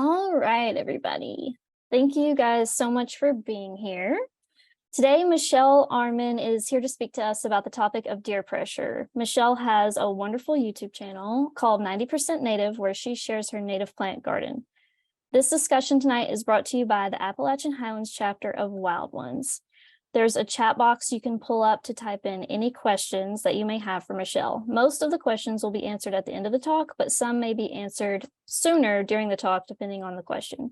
All right, everybody. Thank you guys so much for being here. Today, Michele Armon is here to speak to us about the topic of deer pressure. Michele has a wonderful YouTube channel called 90% Native, where she shares her native plant garden. This discussion tonight is brought to you by the Appalachian Highlands chapter of Wild Ones. There's a chat box you can pull up to type in any questions that you may have for Michele. Most of the questions will be answered at the end of the talk, but some may be answered sooner during the talk, depending on the question.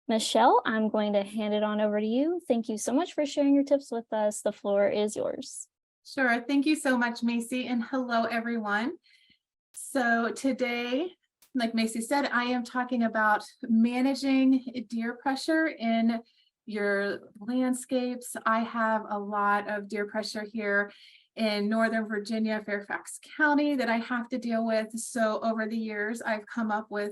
Michele, I'm going to hand it on over to you. Thank you so much for sharing your tips with us. The floor is yours. Sure. Thank you so much, Macy, and hello, everyone. So today, like Macy said, I am talking about managing deer pressure in your landscapes. I have a lot of deer pressure here in Northern Virginia, Fairfax County, that I have to deal with. So over the years, I've come up with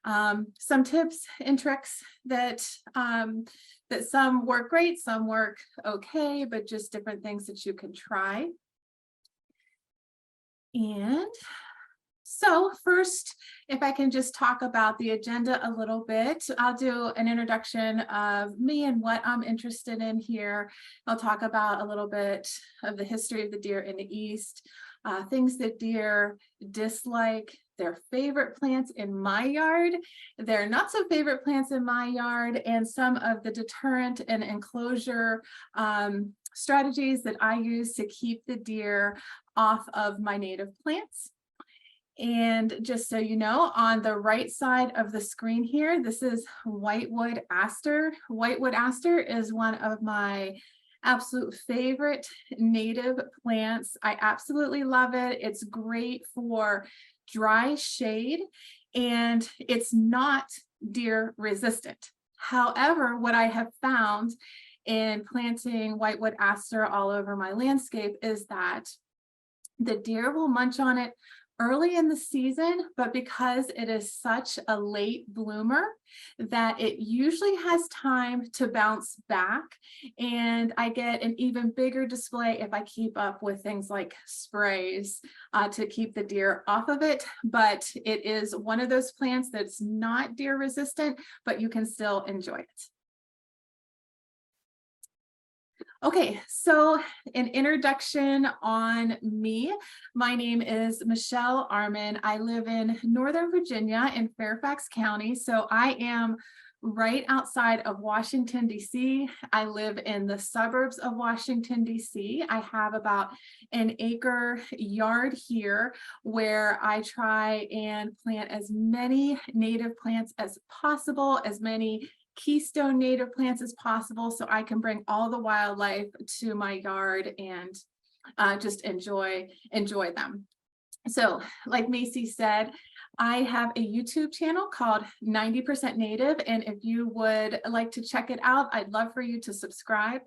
some tips and tricks that that some work great, some work okay, but just different things that you can try. And so first, if I can just talk about the agenda a little bit, I'll do an introduction of me and what I'm interested in here. I'll talk about a little bit of the history of the deer in the East, things that deer dislike, their favorite plants in my yard, their not so favorite plants in my yard, and some of the deterrent and enclosure strategies that I use to keep the deer off of my native plants. And just so you know, on the right side of the screen here, this is whitewood aster. Whitewood aster is one of my absolute favorite native plants. I absolutely love it. It's great for dry shade and it's not deer resistant. However, what I have found in planting whitewood aster all over my landscape is that the deer will munch on it early in the season, but because it is such a late bloomer that it usually has time to bounce back, and I get an even bigger display if I keep up with things like sprays to keep the deer off of it. But it is one of those plants that's not deer resistant, but you can still enjoy it. Okay, so an introduction on me. My name is Michele Armon. I live in Northern Virginia in Fairfax County. So I am right outside of Washington, D.C. I live in the suburbs of Washington, D.C. I have about an acre yard here where I try and plant as many native plants as possible, as many keystone native plants as possible, so I can bring all the wildlife to my yard and just enjoy them. So like Macy said, I have a YouTube channel called 90% Native, and if you would like to check it out, I'd love for you to subscribe.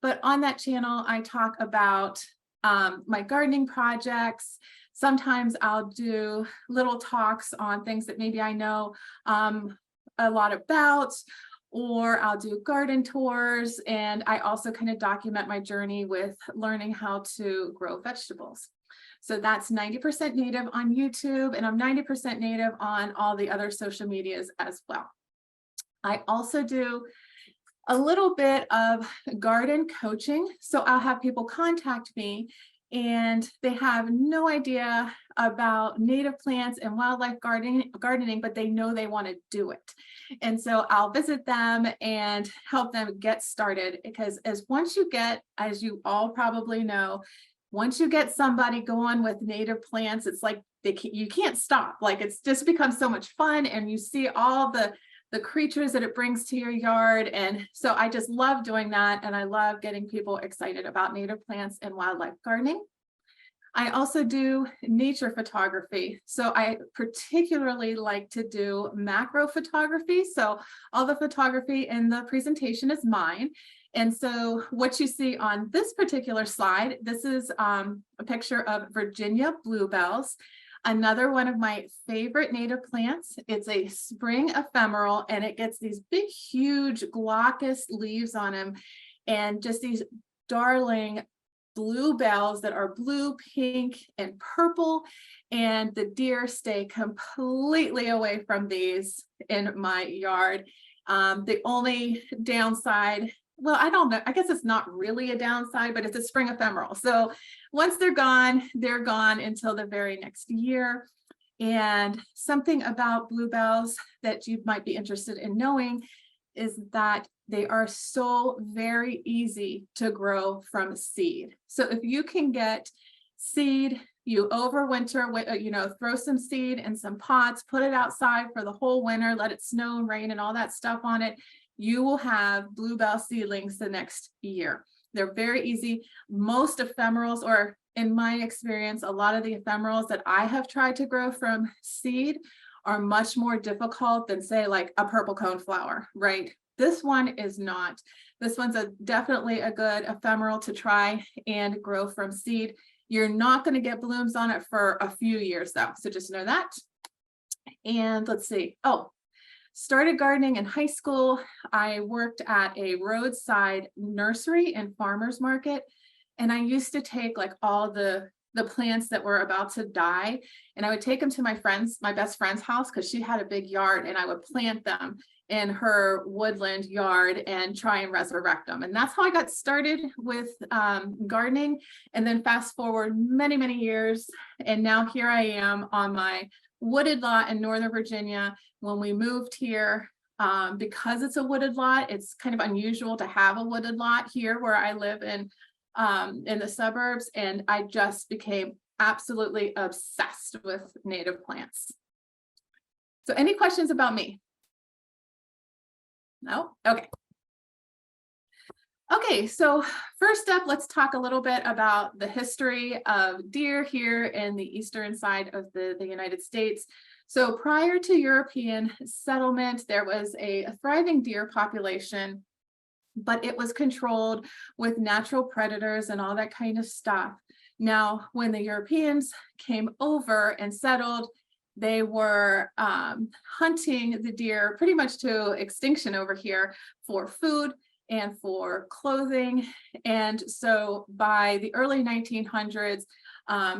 But on that channel, I talk about my gardening projects. Sometimes I'll do little talks on things that maybe I know a lot about, or I'll do garden tours, and I also kind of document my journey with learning how to grow vegetables. So that's 90% Native on YouTube, and I'm 90% Native on all the other social medias as well. I also do a little bit of garden coaching. So I'll have people contact me and they have no idea about native plants and wildlife gardening, but they know they want to do it. And so I'll visit them and help them get started, because once you get, as you all probably know, once you get somebody going with native plants, it's like you can't stop. Like it's just becomes so much fun, and you see all the creatures that it brings to your yard. And so I just love doing that. And I love getting people excited about native plants and wildlife gardening. I also do nature photography. So I particularly like to do macro photography. So all the photography in the presentation is mine. And so what you see on this particular slide, this is a picture of Virginia bluebells. Another one of my favorite native plants. It's a spring ephemeral, and it gets these big, huge glaucous leaves on them, and just these darling bluebells that are blue, pink, and purple, and the deer stay completely away from these in my yard. The only downside, well, I don't know, I guess it's not really a downside, but it's a spring ephemeral. So once they're gone until the very next year. And something about bluebells that you might be interested in knowing is that they are so very easy to grow from seed. So if you can get seed, you overwinter, throw some seed in some pots, put it outside for the whole winter, let it snow and rain and all that stuff on it, you will have bluebell seedlings the next year. They're very easy. Most ephemerals, or in my experience, a lot of the ephemerals that I have tried to grow from seed are much more difficult than, say, like a purple coneflower, right? This one is not. This one's definitely a good ephemeral to try and grow from seed. You're not going to get blooms on it for a few years though, so just know that. And let's see. Oh, started gardening in high school. I worked at a roadside nursery and farmers market. And I used to take like all the plants that were about to die, and I would take them to my best friend's house, because she had a big yard, and I would plant them in her woodland yard and try and resurrect them. And that's how I got started with gardening. And then fast forward many, many years, and now here I am on my wooded lot in Northern Virginia. When we moved here, because it's a wooded lot, it's kind of unusual to have a wooded lot here where I live in the suburbs, and I just became absolutely obsessed with native plants. So any questions about me? No? Okay. Okay, so first up, let's talk a little bit about the history of deer here in the eastern side of the United States. So prior to European settlement, there was a thriving deer population, but it was controlled with natural predators and all that kind of stuff. Now, when the Europeans came over and settled, they were hunting the deer pretty much to extinction over here for food and for clothing. And so by the early 1900s,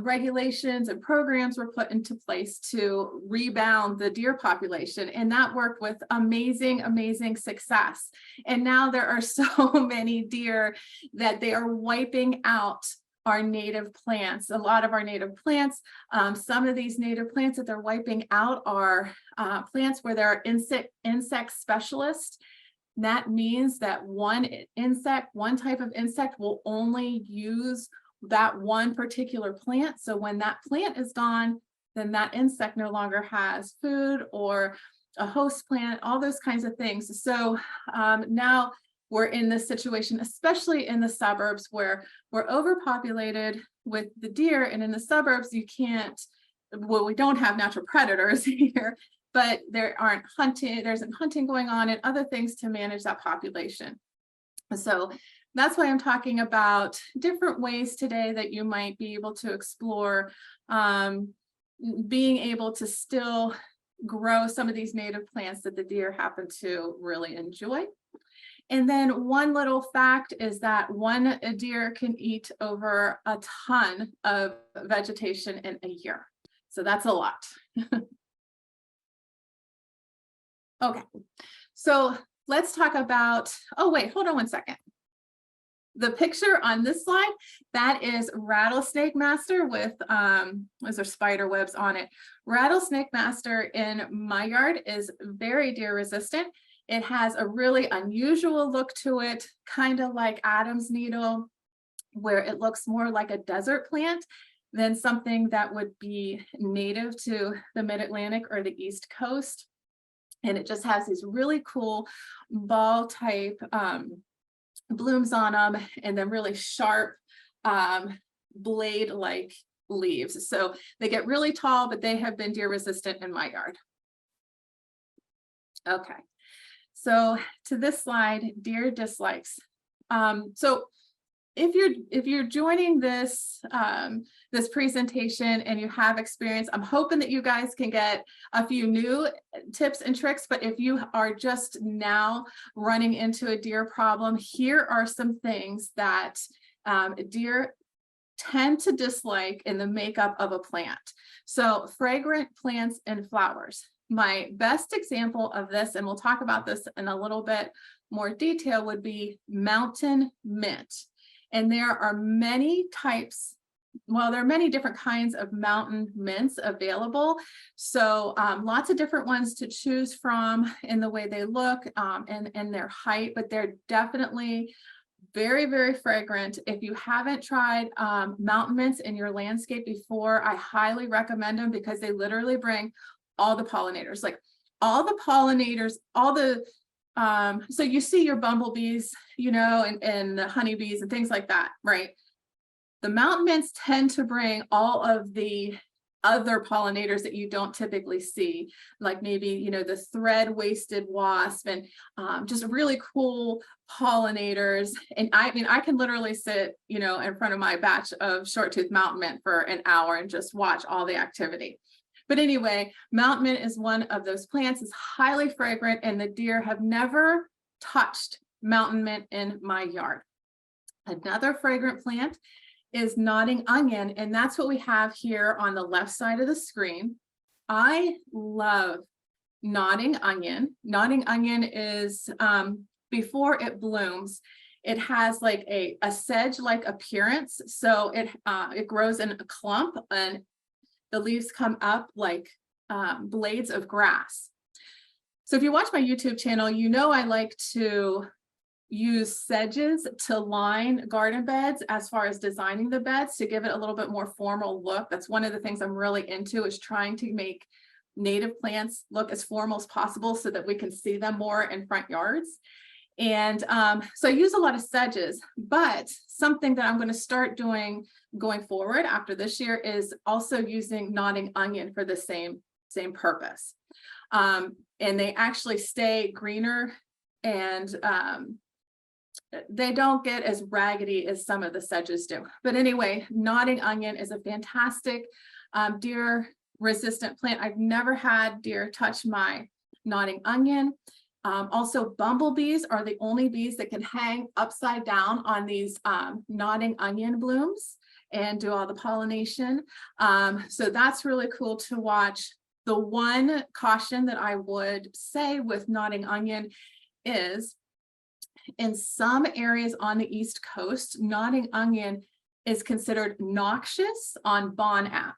regulations and programs were put into place to rebound the deer population, and that worked with amazing success. And now there are so many deer that they are wiping out our native plants, a lot of our native plants. Some of these native plants that they're wiping out are plants where there are insect specialists. That means that one type of insect will only use that one particular plant. So when that plant is gone, then that insect no longer has food or a host plant, all those kinds of things. So now we're in this situation, especially in the suburbs, where we're overpopulated with the deer, and in the suburbs, we don't have natural predators here, but there isn't hunting going on and other things to manage that population. So that's why I'm talking about different ways today that you might be able to explore being able to still grow some of these native plants that the deer happen to really enjoy. And then one little fact is that one deer can eat over a ton of vegetation in a year. So that's a lot. Okay, so let's talk about, oh wait, hold on one second. The picture on this slide, that is rattlesnake master with, those are spider webs on it. Rattlesnake master in my yard is very deer resistant. It has a really unusual look to it, kind of like Adam's needle, where it looks more like a desert plant than something that would be native to the mid-Atlantic or the East Coast. And it just has these really cool ball type blooms on them, and then really sharp blade-like leaves. So they get really tall, but they have been deer resistant in my yard. Okay, so to this slide, deer dislikes. So if you're joining this this presentation and you have experience, I'm hoping that you guys can get a few new tips and tricks. But if you are just now running into a deer problem, here are some things that deer tend to dislike in the makeup of a plant. So fragrant plants and flowers. My best example of this, and we'll talk about this in a little bit more detail, would be mountain mint. And there are many types, well, there are many different kinds of mountain mints available. So lots of different ones to choose from in the way they look and their height, but they're definitely very, very fragrant. If you haven't tried mountain mints in your landscape before, I highly recommend them because they literally bring all the pollinators, like all the pollinators, all the, so you see your bumblebees, you know, and the honeybees and things like that, right? The mountain mints tend to bring all of the other pollinators that you don't typically see, like maybe, you know, the thread-waisted wasp and just really cool pollinators. And I mean, I can literally sit, you know, in front of my batch of short-tooth mountain mint for an hour and just watch all the activity. But anyway, mountain mint is one of those plants. It's highly fragrant, and the deer have never touched mountain mint in my yard. Another fragrant plant is nodding onion, and that's what we have here on the left side of the screen. I love nodding onion. Nodding onion is, before it blooms, it has like a sedge-like appearance. So it grows in a clump, and the leaves come up like blades of grass. So if you watch my YouTube channel, you know I like to use sedges to line garden beds as far as designing the beds to give it a little bit more formal look. That's one of the things I'm really into, is trying to make native plants look as formal as possible so that we can see them more in front yards. And so I use a lot of sedges, but something that I'm going to start doing going forward after this year is also using nodding onion for the same purpose. And they actually stay greener, and they don't get as raggedy as some of the sedges do. But anyway, nodding onion is a fantastic deer resistant plant. I've never had deer touch my nodding onion. Also, bumblebees are the only bees that can hang upside down on these nodding onion blooms and do all the pollination. So that's really cool to watch. The one caution that I would say with nodding onion is, in some areas on the East Coast, nodding onion is considered noxious on Bon App.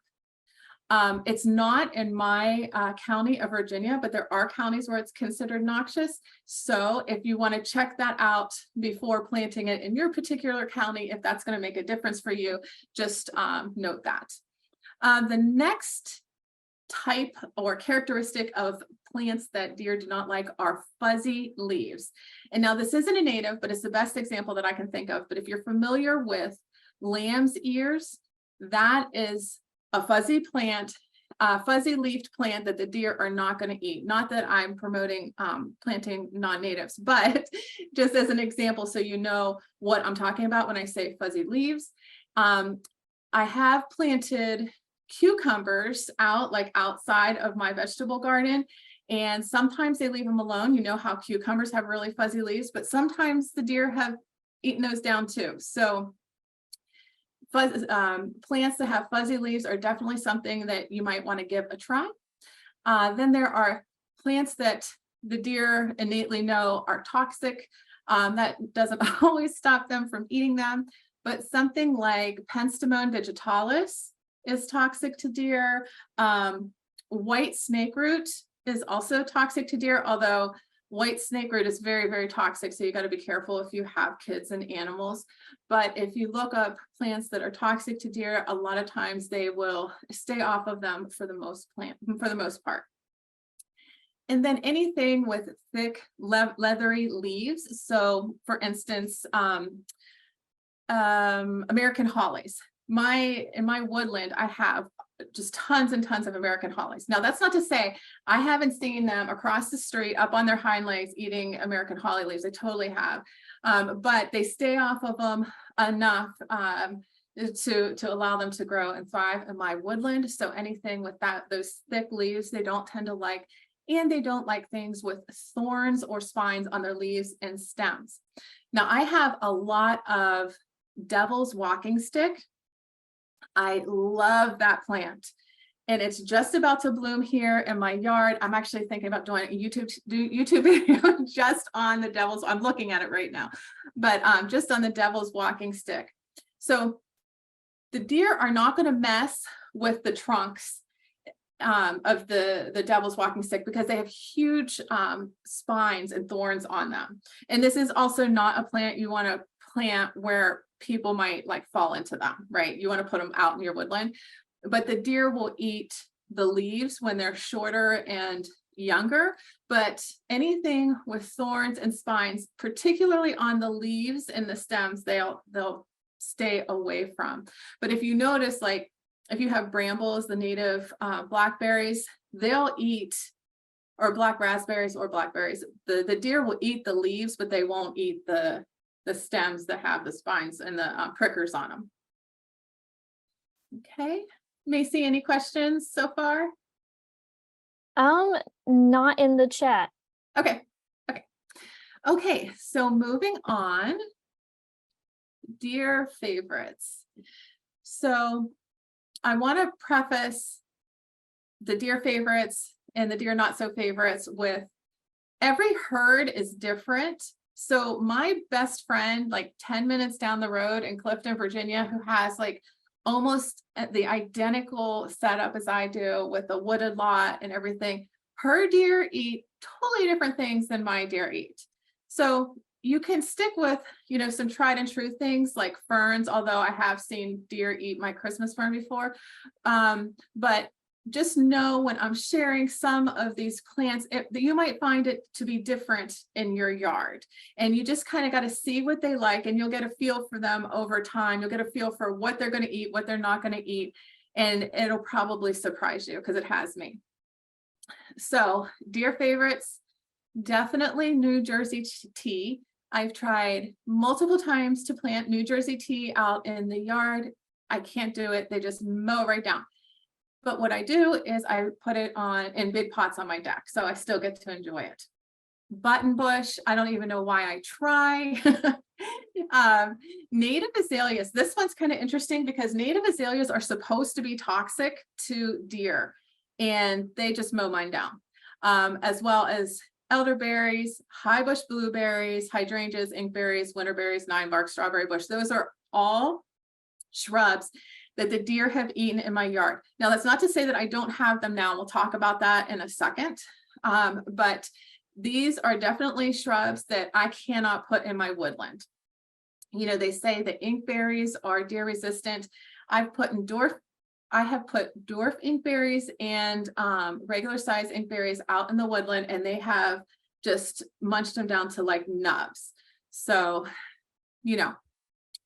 It's not in my county of Virginia, but there are counties where it's considered noxious. So if you want to check that out before planting it in your particular county, if that's going to make a difference for you, just note that. The next type or characteristic of plants that deer do not like are fuzzy leaves. And now this isn't a native, but it's the best example that I can think of. But if you're familiar with lamb's ears, that is a fuzzy plant, fuzzy leafed plant that the deer are not going to eat. Not that I'm promoting planting non-natives, but just as an example, so you know what I'm talking about when I say fuzzy leaves. I have planted cucumbers outside of my vegetable garden, and sometimes they leave them alone. You know how cucumbers have really fuzzy leaves, but sometimes the deer have eaten those down too. So plants that have fuzzy leaves are definitely something that you might want to give a try. Then there are plants that the deer innately know are toxic. That doesn't always stop them from eating them, but something like Penstemon vegetalis is toxic to deer. White snakeroot is also toxic to deer, although white snakeroot is very, very toxic. So you got to be careful if you have kids and animals. But if you look up plants that are toxic to deer, a lot of times they will stay off of them for the most part. And then anything with thick, leathery leaves. So for instance, American hollies. In my woodland, I have just tons and tons of American hollies. Now, that's not to say I haven't seen them across the street up on their hind legs eating American holly leaves. I totally have. But they stay off of them enough to allow them to grow and thrive in my woodland. So anything with those thick leaves, they don't tend to like, and they don't like things with thorns or spines on their leaves and stems. Now, I have a lot of devil's walking stick I love that plant. And it's just about to bloom here in my yard. I'm actually thinking about doing a YouTube video just on the devil's, I'm looking at it right now, but just on the devil's walking stick. So the deer are not going to mess with the trunks of the devil's walking stick because they have huge spines and thorns on them. And this is also not a plant you want to plant where people might like fall into them, right? You want to put them out in your woodland. But the deer will eat the leaves when they're shorter and younger, but anything with thorns and spines, particularly on the leaves and the stems, they'll stay away from. But if you notice, like if you have brambles, the native blackberries, they'll eat, or black raspberries or blackberries, the deer will eat the leaves, but they won't eat the stems that have the spines and the prickers on them. Okay. Macy, any questions so far? Not in the chat. Okay, so moving on, deer favorites. So I want to preface the deer favorites and the deer not so favorites with every herd is different. So my best friend, like 10 minutes down the road in Clifton, Virginia, who has like almost the identical setup as I do with a wooded lot and everything, her deer eat totally different things than my deer eat. So you can stick with, you know, some tried and true things like ferns, although I have seen deer eat my Christmas fern before. But just know when I'm sharing some of these plants, you might find it to be different in your yard. And you just kind of got to see what they like, and you'll get a feel for them over time. You'll get a feel for what they're going to eat, what they're not going to eat. And it'll probably surprise you because it has me. So deer favorites, definitely New Jersey tea. I've tried multiple times to plant New Jersey tea out in the yard. I can't do it. They just mow right down. But what I do is I put it on in big pots on my deck, so I still get to enjoy it. Buttonbush, I don't even know why I try. Native azaleas, this one's kind of interesting because native azaleas are supposed to be toxic to deer, and they just mow mine down. As well as elderberries, high bush blueberries, hydrangeas, inkberries, winterberries, 9-bark, strawberry bush. Those are all shrubs that the deer have eaten in my yard. Now, that's not to say that I don't have them now. We'll talk about that in a second. But these are definitely shrubs that I cannot put in my woodland. You know, they say that inkberries are deer resistant. I have put dwarf inkberries and regular size inkberries out in the woodland, and they have just munched them down to like nubs. So, you know,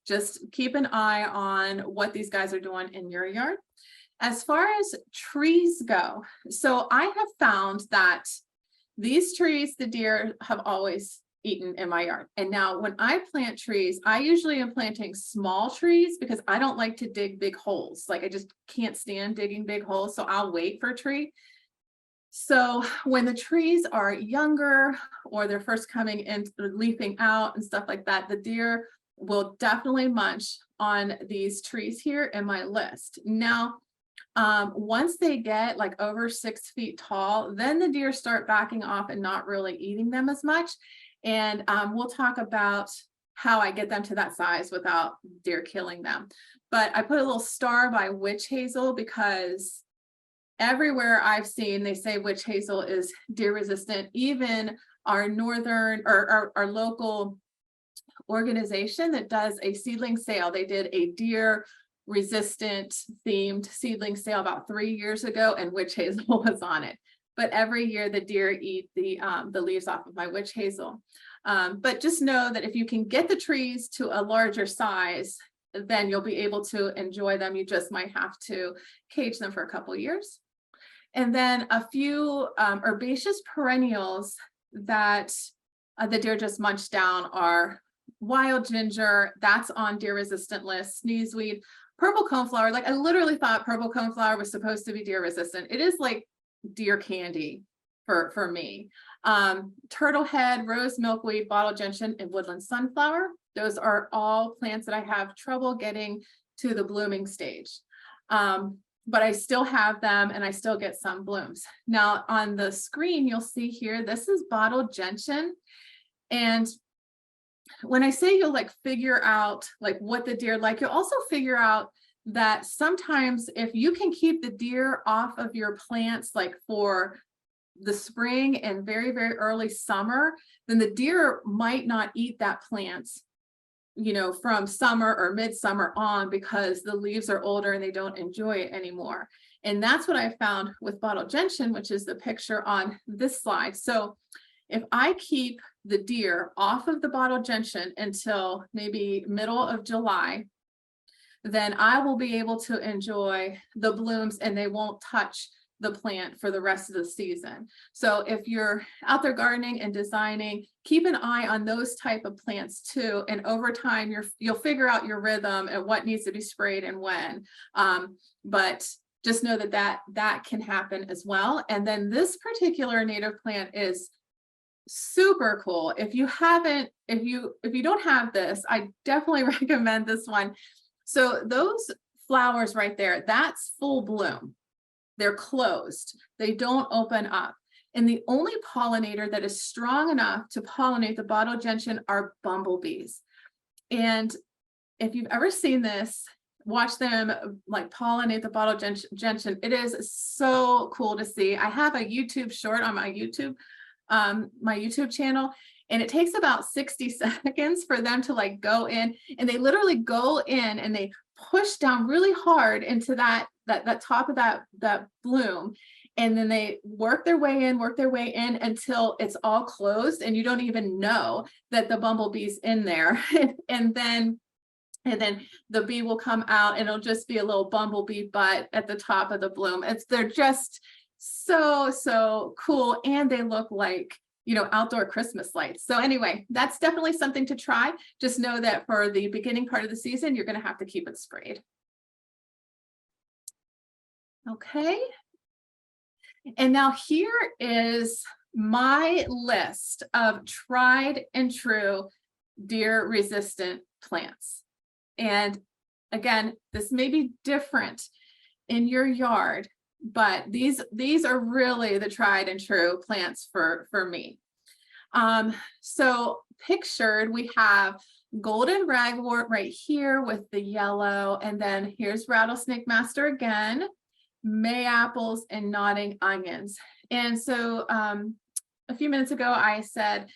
just keep an eye on what these guys are doing in your yard. As far as trees go, so I have found that these trees, the deer have always eaten in my yard. And now when I plant trees, I usually am planting small trees because I don't like to dig big holes. Like I just can't stand digging big holes. So I'll wait for a tree. So when the trees are younger or they're first coming in, leafing out and stuff like that, the deer will definitely munch on these trees here in my list. Now, once they get like over 6 feet tall, then the deer start backing off and not really eating them as much. And we'll talk about how I get them to that size without deer killing them. But I put a little star by witch hazel because everywhere I've seen, they say witch hazel is deer resistant. Even our northern or our local organization that does a seedling sale, they did a deer resistant themed seedling sale about 3 years ago, and witch hazel was on it. But every year the deer eat the leaves off of my witch hazel. But just know that if you can get the trees to a larger size, then you'll be able to enjoy them. You just might have to cage them for a couple of years. And then a few herbaceous perennials that the deer just munch down are wild ginger, that's on deer resistant list, sneezeweed, purple coneflower. Like I literally thought purple coneflower was supposed to be deer resistant. It is like deer candy for me. Turtlehead, rose milkweed, bottle gentian, and woodland sunflower. Those are all plants that I have trouble getting to the blooming stage. But I still have them and I still get some blooms. Now on the screen, you'll see here, this is bottle gentian. And when I say you'll like figure out like what the deer like, you'll also figure out that sometimes if you can keep the deer off of your plants, like for the spring and very, very early summer, then the deer might not eat that plant, you know, from summer or midsummer on, because the leaves are older and they don't enjoy it anymore. And that's what I found with bottle gentian, which is the picture on this slide. So if I keep the deer off of the bottle gentian until maybe middle of July, then I will be able to enjoy the blooms and they won't touch the plant for the rest of the season. So if you're out there gardening and designing, keep an eye on those type of plants too. And over time, you'll figure out your rhythm and what needs to be sprayed and when. But just know that can happen as well. And then this particular native plant is super cool. If you don't have this, I definitely recommend this one. So those flowers right there, that's full bloom. They're closed. They don't open up. And the only pollinator that is strong enough to pollinate the bottle gentian are bumblebees. And if you've ever seen this, watch them like pollinate the bottle gentian. It is so cool to see. I have a YouTube short on my YouTube channel, and it takes about 60 seconds for them to like go in, and they literally go in and they push down really hard into that top of that bloom, and then they work their way in until it's all closed and you don't even know that the bumblebee's in there. and then the bee will come out and it'll just be a little bumblebee butt at the top of the bloom. They're just so cool, and they look like, you know, outdoor Christmas lights. So anyway, that's definitely something to try. Just know that for the beginning part of the season, you're going to have to keep it sprayed. Okay. And now here is my list of tried and true deer resistant plants. And again, this may be different in your yard, but these are really the tried and true plants for me. So pictured, we have golden ragwort right here with the yellow, and then here's rattlesnake master again, May-apples, and nodding onions. And so a few minutes ago I said,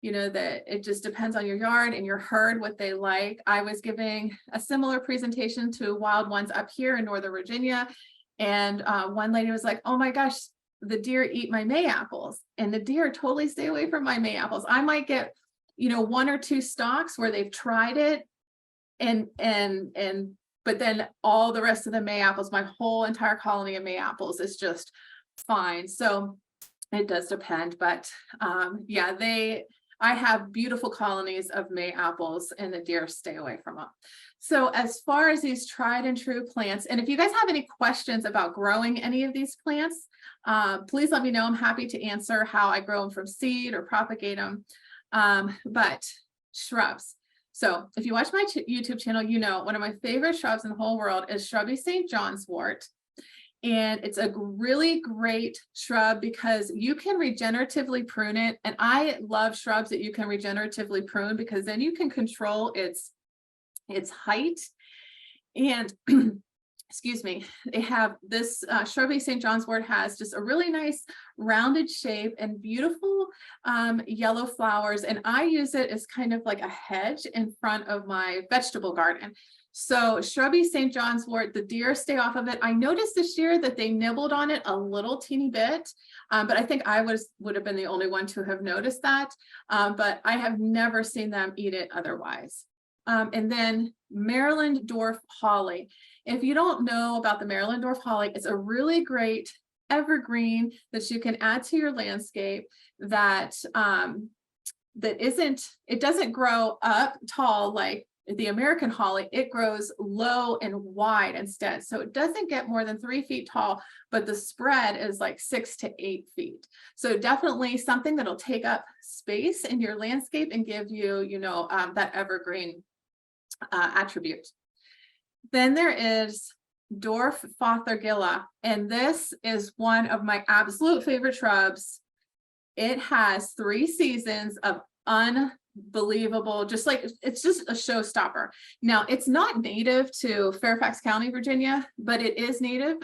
you know, that it just depends on your yard and your herd what they like. I was giving a similar presentation to wild ones up here in Northern Virginia. And one lady was like, oh my gosh, the deer eat my May-apples, and the deer totally stay away from my May-apples. I might get, you know, 1 or 2 stalks where they've tried it, but then all the rest of the May-apples, my whole entire colony of May-apples is just fine. So it does depend, but yeah, I have beautiful colonies of May-apples, and the deer stay away from them. So as far as these tried and true plants, and if you guys have any questions about growing any of these plants, please let me know. I'm happy to answer how I grow them from seed or propagate them. But shrubs. So if you watch my YouTube channel, you know one of my favorite shrubs in the whole world is shrubby St. John's wort. And it's a really great shrub because you can regeneratively prune it. And I love shrubs that you can regeneratively prune, because then you can control its height. And excuse me, they have this shrubby St. John's wort has just a really nice rounded shape and beautiful yellow flowers. And I use it as kind of like a hedge in front of my vegetable garden. So shrubby St. John's wort, the deer stay off of it. I noticed this year that they nibbled on it a little teeny bit, but I think I would have been the only one to have noticed that. But I have never seen them eat it otherwise. And then Maryland dwarf holly. If you don't know about the Maryland dwarf holly, it's a really great evergreen that you can add to your landscape that it doesn't grow up tall like the American holly. It grows low and wide instead. So it doesn't get more than 3 feet tall, but the spread is like 6 to 8 feet. So definitely something that'll take up space in your landscape and give you, you know, that evergreen attribute. Then there is dwarf Fothergilla, and this is one of my absolute favorite shrubs. It has 3 seasons of unbelievable, just like it's just a showstopper. Now, it's not native to Fairfax County, Virginia, but it is native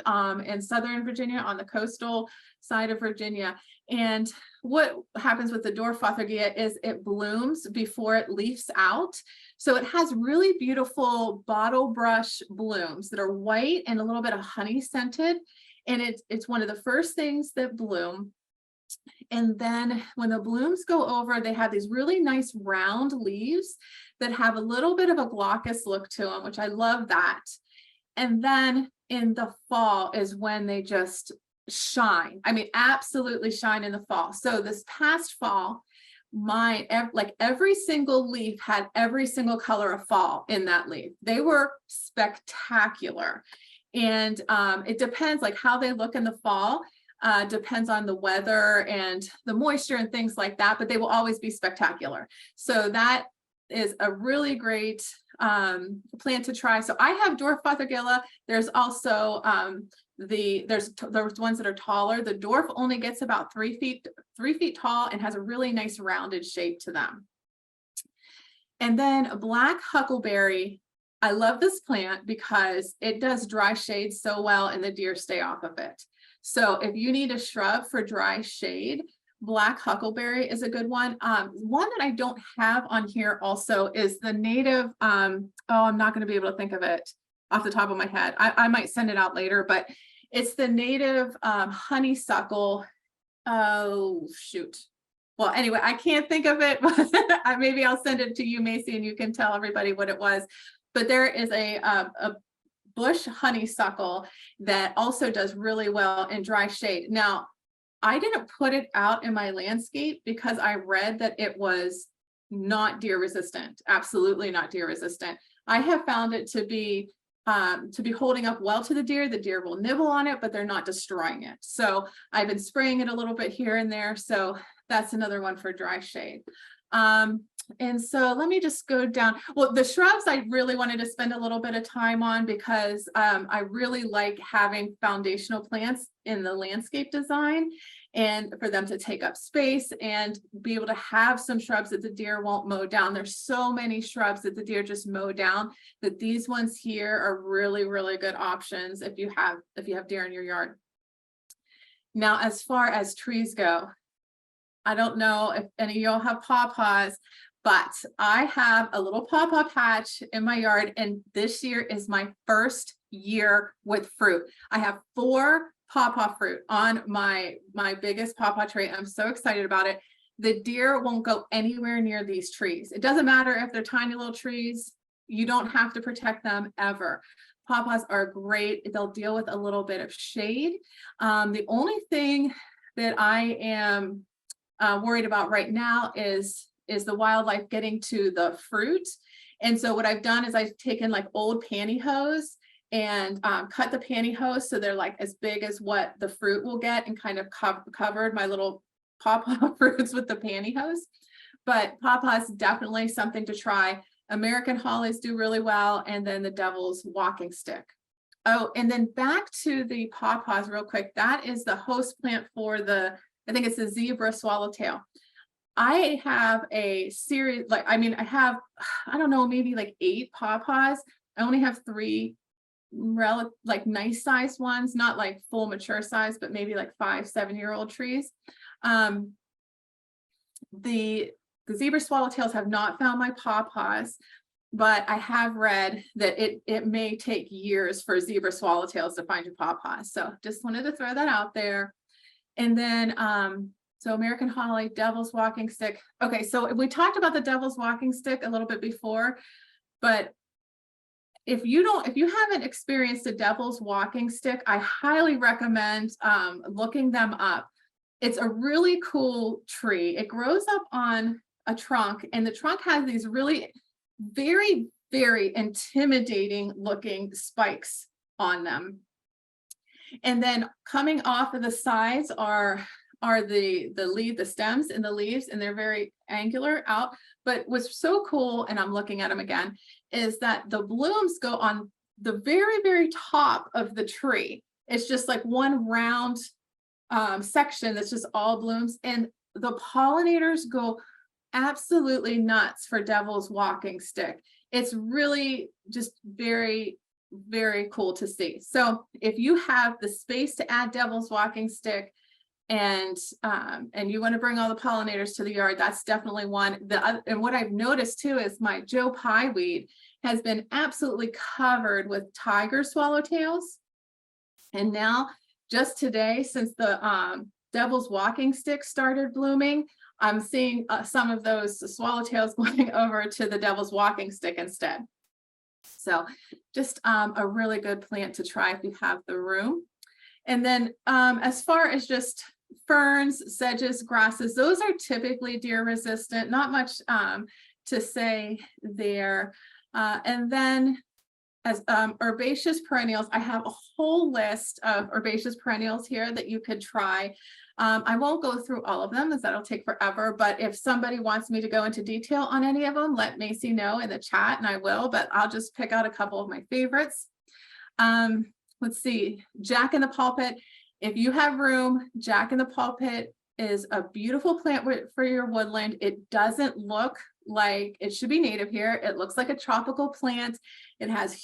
in Southern Virginia on the coastal side of Virginia. And what happens with the dwarf Fothergilla is it blooms before it leaves out. So it has really beautiful bottle brush blooms that are white and a little bit of honey scented. And it's one of the first things that bloom. And then when the blooms go over, they have these really nice round leaves that have a little bit of a glaucous look to them, which I love that. And then in the fall is when they just shine. I mean, absolutely shine in the fall. So this past fall, every single leaf had every single color of fall in that leaf. They were spectacular. And it depends like how they look in the fall. Depends on the weather and the moisture and things like that, but they will always be spectacular. So that is a really great plant to try. So I have dwarf Fothergilla. There's also there's ones that are taller. The dwarf only gets about 3 feet tall and has a really nice rounded shape to them. And then black huckleberry. I love this plant because it does dry shade so well and the deer stay off of it. So if you need a shrub for dry shade, black huckleberry is a good one. One that I don't have on here also is the native, I'm not going to be able to think of it off the top of my head. I might send it out later, but it's the native honeysuckle. Oh, shoot. Well, anyway, I can't think of it, but maybe I'll send it to you, Macy, and you can tell everybody what it was. But there is a bush honeysuckle that also does really well in dry shade. Now, I didn't put it out in my landscape because I read that it was not deer resistant, absolutely not deer resistant. I have found it to be holding up well to the deer. The deer will nibble on it, but they're not destroying it. So I've been spraying it a little bit here and there. So that's another one for dry shade. And so let me just go down. Well, the shrubs I really wanted to spend a little bit of time on because I really like having foundational plants in the landscape design and for them to take up space and be able to have some shrubs that the deer won't mow down. There's so many shrubs that the deer just mow down that these ones here are really, really good options if you have deer in your yard. Now, as far as trees go, I don't know if any of y'all have pawpaws, but I have a little pawpaw patch in my yard, and this year is my first year with fruit. I have 4 pawpaw fruit on my biggest pawpaw tree. I'm so excited about it. The deer won't go anywhere near these trees. It doesn't matter if they're tiny little trees. You don't have to protect them ever. Pawpaws are great. They'll deal with a little bit of shade. The only thing that I am worried about right now is the wildlife getting to the fruit. And so what I've done is I've taken like old pantyhose and cut the pantyhose so they're like as big as what the fruit will get and kind of covered my little pawpaw fruits with the pantyhose. But pawpaw is definitely something to try. American hollies do really well, and then the devil's walking stick. Oh, and then back to the pawpaws real quick. That is the host plant for I think it's the zebra swallowtail. I have a series, I don't know, maybe like 8 pawpaws. I only have 3 nice sized ones, not like full mature size, but maybe like 5-7-year-old trees. The zebra swallowtails have not found my pawpaws, but I have read that it may take years for zebra swallowtails to find your pawpaws. So just wanted to throw that out there. And then, so American holly, devil's walking stick. Okay, so we talked about the devil's walking stick a little bit before, but if you haven't experienced a devil's walking stick, I highly recommend looking them up. It's a really cool tree. It grows up on a trunk, and the trunk has these really very, very intimidating looking spikes on them. And then coming off of the sides are the stems and the leaves, and they're very angular out. But what's so cool, and I'm looking at them again, is that the blooms go on the very, very top of the tree, it's just like one round section that's just all blooms, and the pollinators go absolutely nuts for devil's walking stick. It's really just very, very cool to see. So if you have the space to add devil's walking stick, and you want to bring all the pollinators to the yard, that's definitely one. And what I've noticed too is my Joe Pye weed has been absolutely covered with tiger swallowtails. And now, just today, since the devil's walking stick started blooming, I'm seeing some of those swallowtails going over to the devil's walking stick instead. So just a really good plant to try if you have the room. And then as far as just ferns, sedges, grasses, those are typically deer resistant, not much to say there. And then as herbaceous perennials, I have a whole list of herbaceous perennials here that you could try. I won't go through all of them, as that'll take forever, but if somebody wants me to go into detail on any of them, let Macy know in the chat and I will, but I'll just pick out a couple of my favorites. Let's see, Jack in the Pulpit. If you have room, Jack in the Pulpit is a beautiful plant for your woodland. It doesn't look like it should be native here. It looks like a tropical plant. It has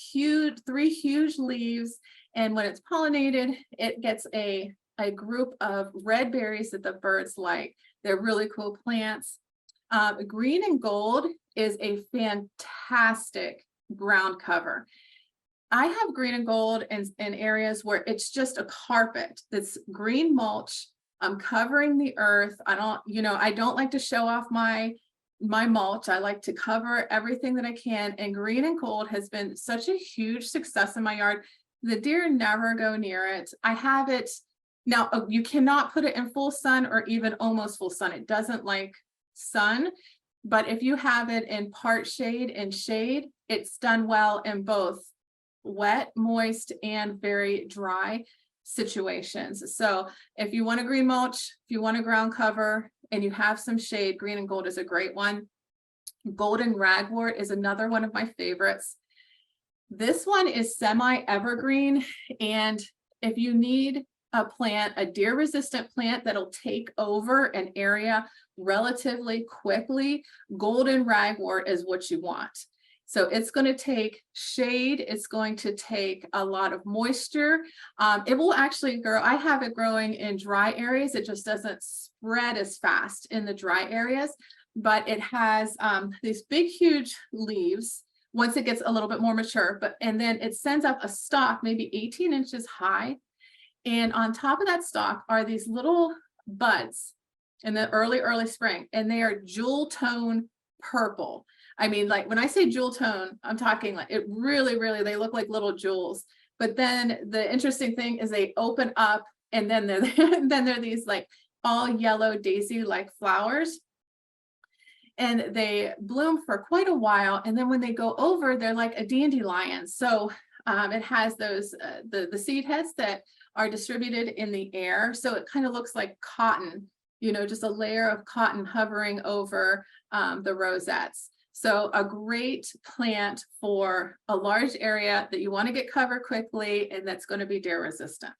three huge leaves, and when it's pollinated, it gets a group of red berries that the birds like. They're really cool plants. Green and gold is a fantastic ground cover. I have green and gold in areas where it's just a carpet that's green mulch. I'm covering the earth. I don't like to show off my mulch. I like to cover everything that I can. And green and gold has been such a huge success in my yard. The deer never go near it. I have it now. You cannot put it in full sun or even almost full sun. It doesn't like sun. But if you have it in part shade and shade, it's done well in both wet, moist, and very dry situations. So if you want a green mulch, if you want a ground cover, and you have some shade, green and gold is a great one. Golden ragwort is another one of my favorites. This one is semi-evergreen, and if you need a plant, a deer-resistant plant that'll take over an area relatively quickly, golden ragwort is what you want. So it's going to take shade. It's going to take a lot of moisture. It will actually grow. I have it growing in dry areas. It just doesn't spread as fast in the dry areas, but it has these big, huge leaves once it gets a little bit more mature, and then it sends up a stalk, maybe 18 inches high. And on top of that stalk are these little buds in the early spring, and they are jewel tone purple. I mean, like when I say jewel tone, I'm talking like it really, they look like little jewels. But then the interesting thing is they open up, and then they're these like all yellow daisy-like flowers. And they bloom for quite a while. And then when they go over, they're like a dandelion. So it has those, the seed heads that are distributed in the air. So it kind of looks like cotton, just a layer of cotton hovering over the rosettes. So a great plant for a large area that you want to get covered quickly and that's going to be deer resistant.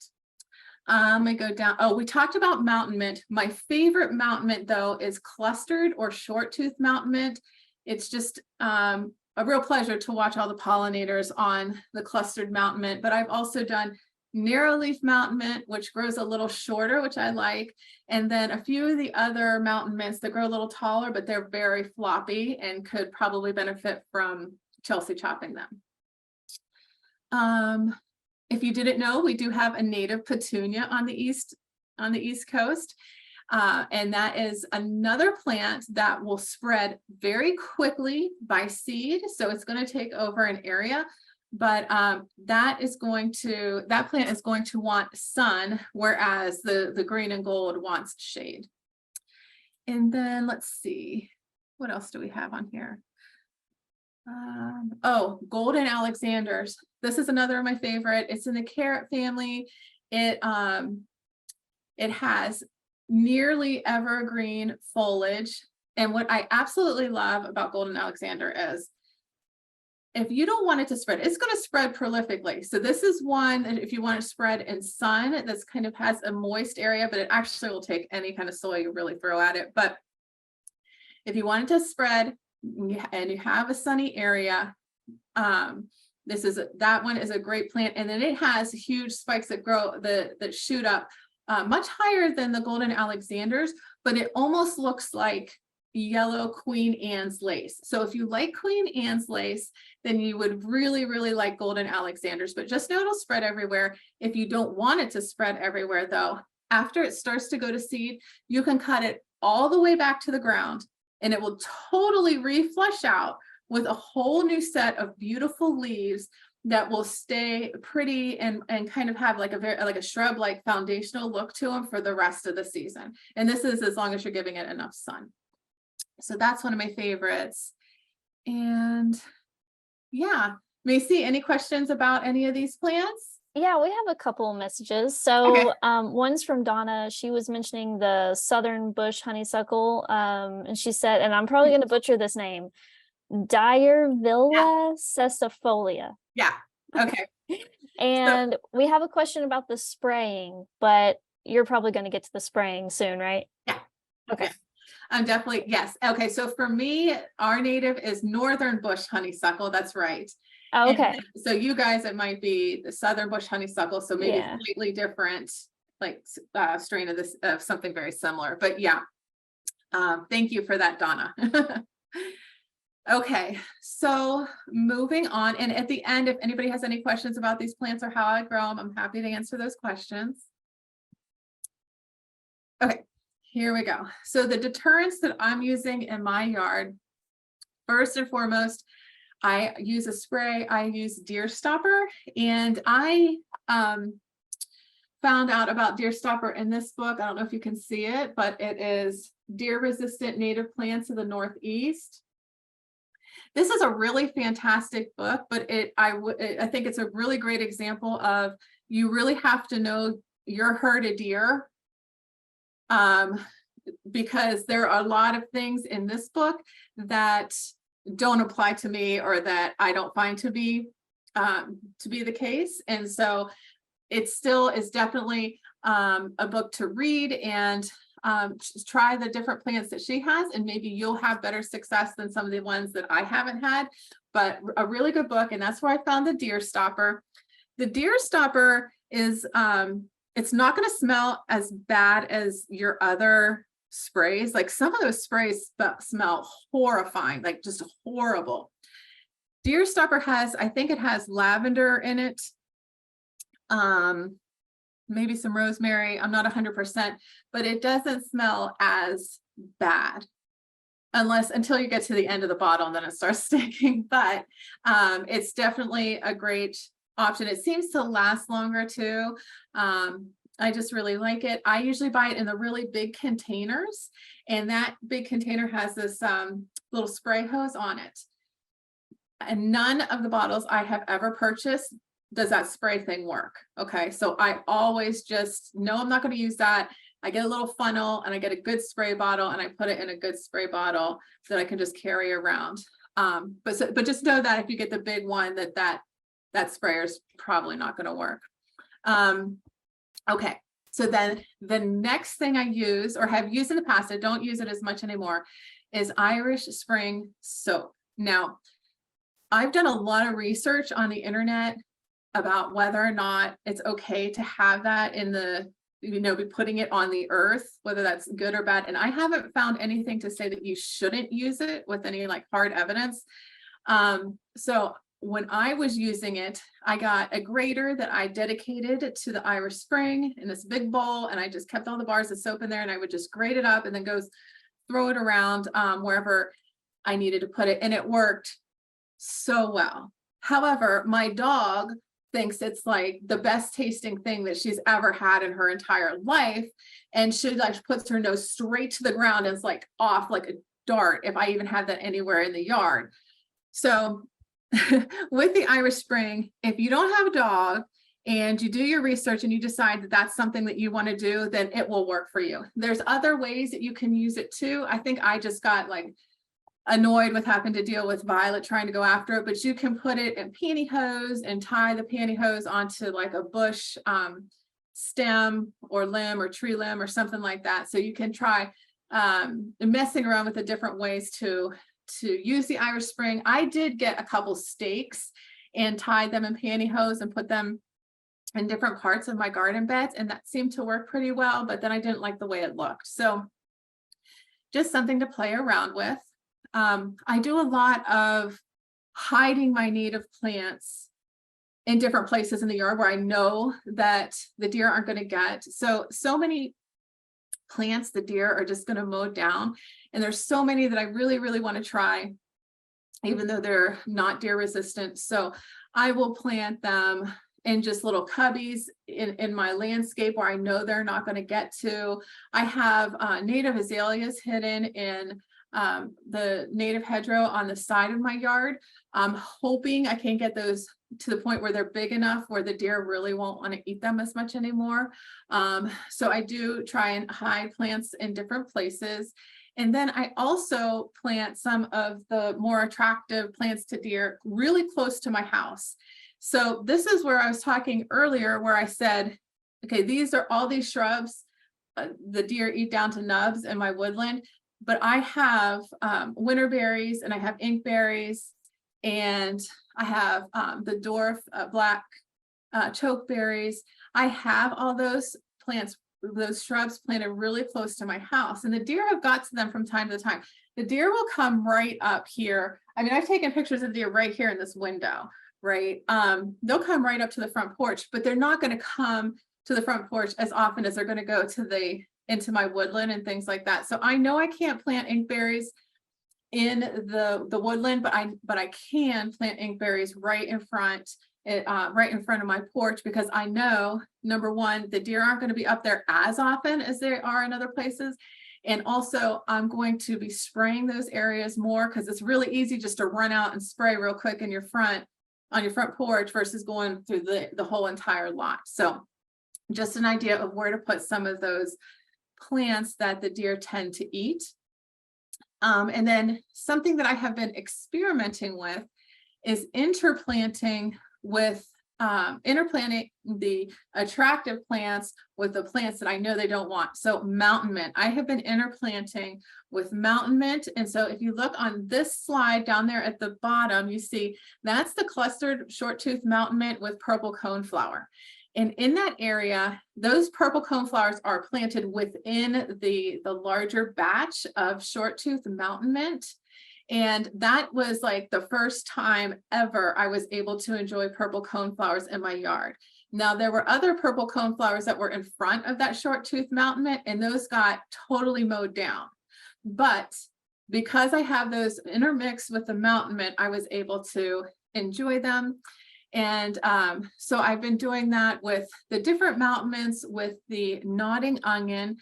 I go down. Oh, we talked about mountain mint. My favorite mountain mint though is clustered or short tooth mountain mint. It's just a real pleasure to watch all the pollinators on the clustered mountain mint, but I've also done narrow leaf mountain mint, which grows a little shorter, which I like. And then a few of the other mountain mints that grow a little taller, but they're very floppy and could probably benefit from Chelsea chopping them. If you didn't know, we do have a native petunia on the East Coast. And that is another plant that will spread very quickly by seed. So it's going to take over an area. But that plant is going to want sun, whereas the green and gold wants shade. And then let's see, what else do we have on here? Golden Alexanders. This is another of my favorite. It's in the carrot family. It has nearly evergreen foliage. And what I absolutely love about Golden Alexander is if you don't want it to spread, it's going to spread prolifically. So this is one that if you want to spread in sun, that's kind of has a moist area, but it actually will take any kind of soil you really throw at it. But if you want it to spread and you have a sunny area, that one is a great plant. And then it has huge spikes that grow, that shoot up much higher than the golden Alexanders, but it almost looks like yellow Queen Anne's lace. So if you like Queen Anne's lace, then you would really, really like golden Alexanders, but just know it'll spread everywhere. If you don't want it to spread everywhere though, after it starts to go to seed, you can cut it all the way back to the ground and it will totally reflush out with a whole new set of beautiful leaves that will stay pretty and kind of have like a shrub like foundational look to them for the rest of the season. And this is as long as you're giving it enough sun. So that's one of my favorites. And yeah, Macy, any questions about any of these plants? Yeah, we have a couple messages. So Okay. One's from Donna. She was mentioning the southern bush honeysuckle. And she said, and I'm probably going to butcher this name, Dyervilla cestifolia. Yeah. Okay. And we have a question about the spraying, but you're probably going to get to the spraying soon, right? Yeah. Okay. I'm definitely, yes. Okay. So for me, our native is northern bush honeysuckle. That's right. Oh, okay. And so you guys, it might be the southern bush honeysuckle. So maybe Yeah. completely different, like strain of this, of something very similar, but yeah. Thank you for that, Donna. Okay, so moving on. And at the end, if anybody has any questions about these plants or how I grow them, I'm happy to answer those questions. Okay, here we go. So the deterrents that I'm using in my yard, first and foremost, I use a spray. I use Deer Stopper, and I found out about Deer Stopper in this book. I don't know if you can see it, but it is Deer Resistant Native Plants of the Northeast. This is a really fantastic book, but I think it's a really great example of you really have to know your herd of deer, because there are a lot of things in this book that don't apply to me or that I don't find to be the case. And so it still is definitely a book to read and try the different plants that she has, and maybe you'll have better success than some of the ones that I haven't had, but a really good book. And that's where I found the Deer Stopper. The Deer Stopper is, it's not going to smell as bad as your other sprays. Like some of those sprays smell horrifying, like just horrible. Deer Stopper has, I think it has lavender in it. Maybe some rosemary. I'm not 100%, but it doesn't smell as bad until you get to the end of the bottle and then it starts stinking. But it's definitely a great option. It seems to last longer too. I just really like it. I usually buy it in the really big containers, and that big container has this little spray hose on it. And none of the bottles I have ever purchased does that spray thing work. Okay, so I always just know I'm not going to use that. I get a little funnel and I get a good spray bottle and I put it in a good spray bottle that I can just carry around. But just know that if you get the big one, that sprayer is probably not going to work. Okay, so then the next thing I use or have used in the past, I don't use it as much anymore, is Irish Spring soap. Now, I've done a lot of research on the internet about whether or not it's okay to have that in the, be putting it on the earth, whether that's good or bad. And I haven't found anything to say that you shouldn't use it with any like hard evidence. So when I was using it, I got a grater that I dedicated to the Irish Spring in this big bowl, and I just kept all the bars of soap in there, and I would just grate it up and then throw it around wherever I needed to put it, and it worked so well. However, my dog thinks it's like the best tasting thing that she's ever had in her entire life, and she like puts her nose straight to the ground and it's like off like a dart if I even have that anywhere in the yard. So with the Irish Spring, if you don't have a dog and you do your research and you decide that that's something that you want to do, then it will work for you. There's other ways that you can use it too. I think I just got like annoyed with having to deal with Violet trying to go after it, but you can put it in pantyhose and tie the pantyhose onto like a bush stem or limb or tree limb or something like that. So you can try messing around with the different ways to use the Irish Spring. I did get a couple stakes and tied them in pantyhose and put them in different parts of my garden beds, and that seemed to work pretty well, but then I didn't like the way it looked. So just something to play around with. I do a lot of hiding my native plants in different places in the yard where I know that the deer aren't going to get. So many plants the deer are just going to mow down. And there's so many that I really, really want to try, even though they're not deer resistant. So I will plant them in just little cubbies in my landscape where I know they're not going to get to. I have native azaleas hidden in the native hedgerow on the side of my yard. I'm hoping I can get those to the point where they're big enough where the deer really won't want to eat them as much anymore. So I do try and hide plants in different places. And then I also plant some of the more attractive plants to deer really close to my house. So this is where I was talking earlier, where I said, okay, these are all these shrubs the deer eat down to nubs in my woodland, but I have winterberries and I have inkberries and I have the dwarf black chokeberries. I have all those plants, those shrubs planted really close to my house, and the deer have got to them from time to time. The deer will come right up here. I mean, I've taken pictures of deer right here in this window, right? They'll come right up to the front porch, but they're not going to come to the front porch as often as they're going to go to into my woodland and things like that. So I know I can't plant inkberries in the woodland, but I can plant inkberries right in front of my porch, because I know, number one, the deer aren't going to be up there as often as they are in other places. And also I'm going to be spraying those areas more, because it's really easy just to run out and spray real quick in your front, on your front porch, versus going through the whole entire lot. So just an idea of where to put some of those plants that the deer tend to eat. And then something that I have been experimenting with is interplanting the attractive plants with the plants that I know they don't want. So mountain mint, I have been interplanting with mountain mint. And so if you look on this slide down there at the bottom, you see that's the clustered short-tooth mountain mint with purple coneflower. And in that area, those purple coneflowers are planted within the larger batch of short-tooth mountain mint. And that was like the first time ever I was able to enjoy purple coneflowers in my yard. Now, there were other purple coneflowers that were in front of that short-tooth mountain mint, and those got totally mowed down. But because I have those intermixed with the mountain mint, I was able to enjoy them. And so I've been doing that with the different mountain mints, with the nodding onion.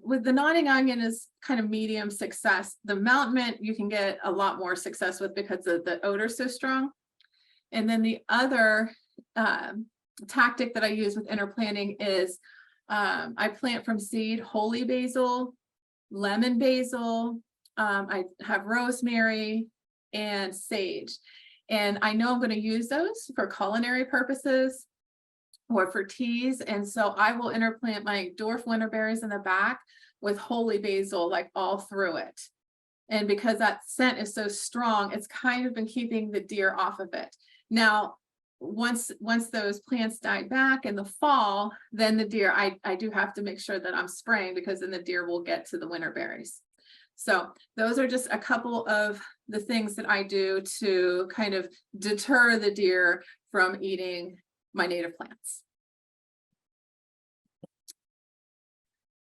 With the nodding onion is kind of medium success. The mountain mint you can get a lot more success with because the odor is so strong. And then the other tactic that I use with interplanting is I plant from seed holy basil, lemon basil, I have rosemary and sage. And I know I'm going to use those for culinary purposes or for teas. And so I will interplant my dwarf winterberries in the back with holy basil, like all through it. And because that scent is so strong, it's kind of been keeping the deer off of it. Now, once those plants die back in the fall, then the deer, I do have to make sure that I'm spraying, because then the deer will get to the winterberries. So those are just a couple of the things that I do to kind of deter the deer from eating my native plants.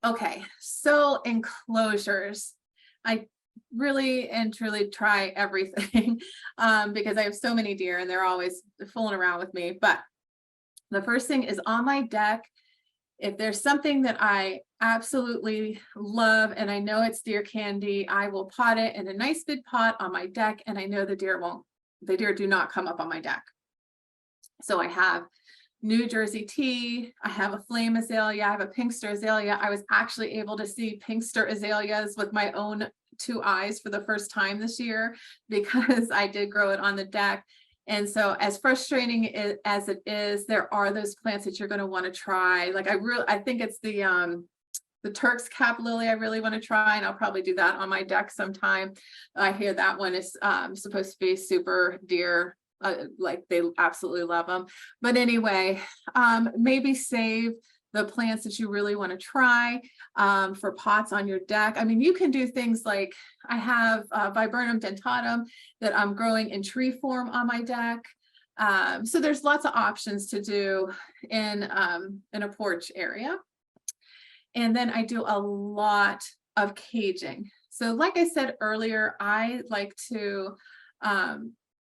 Okay, so enclosures. I really and truly try everything because I have so many deer and they're always fooling around with me. But the first thing is on my deck. If there's something that I absolutely love and I know it's deer candy, I will pot it in a nice big pot on my deck, and I know the deer do not come up on my deck. So I have New Jersey tea, I have a flame azalea, I have a pinkster azalea. I was actually able to see pinkster azaleas with my own two eyes for the first time this year because I did grow it on the deck. And so as frustrating as it is, there are those plants that you're going to want to try. Like I think it's the Turk's cap lily I really want to try, and I'll probably do that on my deck sometime. I hear that one is supposed to be super deer. Like they absolutely love them. But anyway, maybe save the plants that you really want to try for pots on your deck. I mean, you can do things like I have Viburnum dentatum that I'm growing in tree form on my deck. So there's lots of options to do in a porch area. And then I do a lot of caging. So like I said earlier, I like to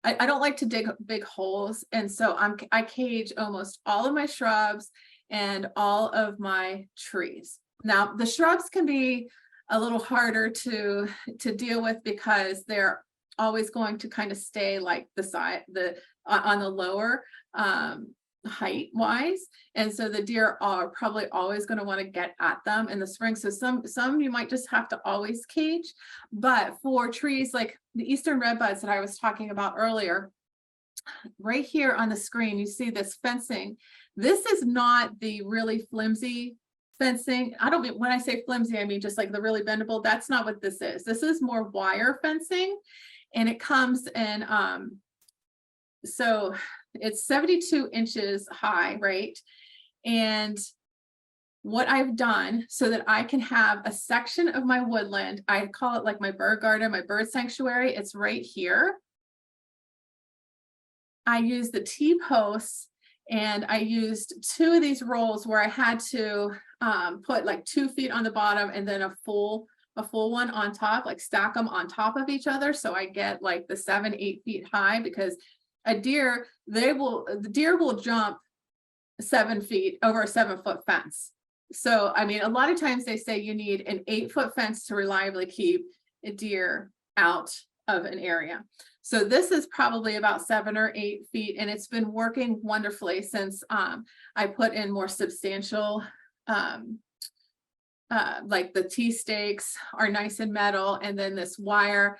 I don't like to dig big holes. And so I cage almost all of my shrubs and all of my trees. Now, the shrubs can be a little harder to deal with because they're always going to kind of stay like on the lower height wise. And so the deer are probably always going to want to get at them in the spring. So some you might just have to always cage. But for trees like the eastern redbuds that I was talking about earlier, right here on the screen, you see this fencing. This is not the really flimsy fencing. I don't mean, when I say flimsy, I mean just like the really bendable. That's not what this is. This is more wire fencing, and it comes in so it's 72 inches high, right? And what I've done so that I can have a section of my woodland, I call it like my bird garden, my bird sanctuary. It's right here. I used the T-posts, and I used two of these rolls where I had to put like 2 feet on the bottom and then a full one on top, like stack them on top of each other. So I get like the 7-8 feet high, because the deer will jump 7 feet over a 7-foot fence. So, I mean, a lot of times they say you need an 8-foot fence to reliably keep a deer out of an area. So this is probably about 7 or 8 feet, and it's been working wonderfully since I put in more substantial, like the T stakes are nice and metal, and then this wire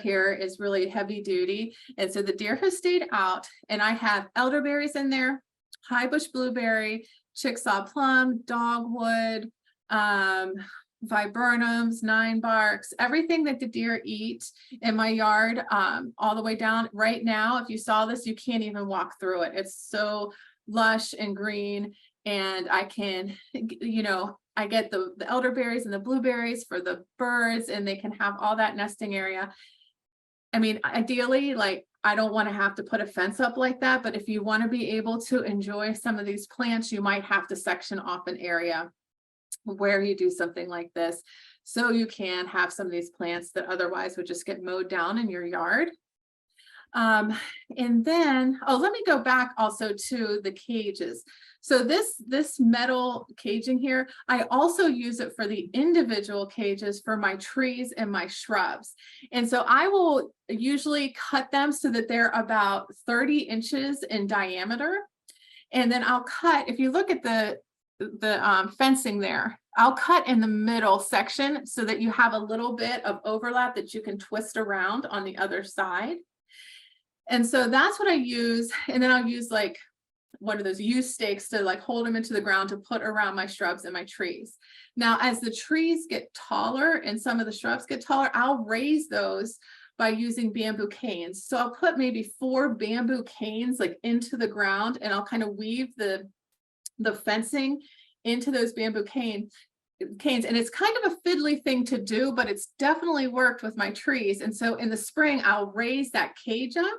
here is really heavy duty. And so the deer has stayed out, and I have elderberries in there, high bush blueberry, chicksaw plum, dogwood, viburnums, 9-barks, everything that the deer eat in my yard, all the way down. Right now, if you saw this, you can't even walk through it. It's so lush and green, and I can, I get the elderberries and the blueberries for the birds, and they can have all that nesting area. I mean, ideally, like, I don't want to have to put a fence up like that, but if you want to be able to enjoy some of these plants, you might have to section off an area where you do something like this, so you can have some of these plants that otherwise would just get mowed down in your yard. And then, let me go back also to the cages. So this metal caging here, I also use it for the individual cages for my trees and my shrubs. And so I will usually cut them so that they're about 30 inches in diameter. And then I'll cut, if you look at the fencing there, I'll cut in the middle section so that you have a little bit of overlap that you can twist around on the other side. And so that's what I use. And then I'll use like one of those U stakes to like hold them into the ground to put around my shrubs and my trees. Now, as the trees get taller and some of the shrubs get taller, I'll raise those by using bamboo canes. So I'll put maybe 4 bamboo canes like into the ground, and I'll kind of weave the fencing into those bamboo canes. And it's kind of a fiddly thing to do, but it's definitely worked with my trees. And so in the spring, I'll raise that cage up.